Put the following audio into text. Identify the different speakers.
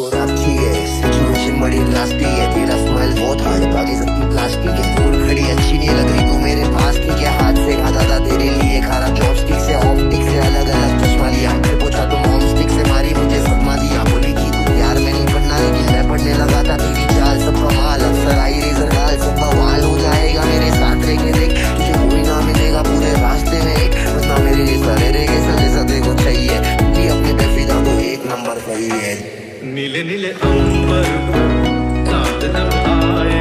Speaker 1: तो राखी है, सिचुएशन बड़ी प्लास्टिक है, तेरा स्माइल बहुत हार्ड, बाकी सबकी प्लास्टिक है। दूर खड़ी अच्छी नहीं लग रही तू मेरे पास की, क्या हाथ से खाता था तेरे लिए खाना चॉपस्टिक से, ऑप्टिक से अलग अलग चश्मा लिया, से पूछा तो मॉम स्टिक से मारी मुझे सदमा दिया, बोली कि तू प्यार में नहीं पढ़ना लेकिन मैं पढ़ने लगा था, तेरी चाल सब कमाल, अक्सर आई रेजर गाल सब बवाल हो जाएगा मेरे साथ रह के देख, तुझे कोई ना मिलेगा पूरे रास्ते में एक, बस ना मेरे जैसा रे जैसा देखो चाहिए, तू अपने पे फिदा तो एक नंबर सही है।
Speaker 2: नीले नीले अंबर को चांद जब आए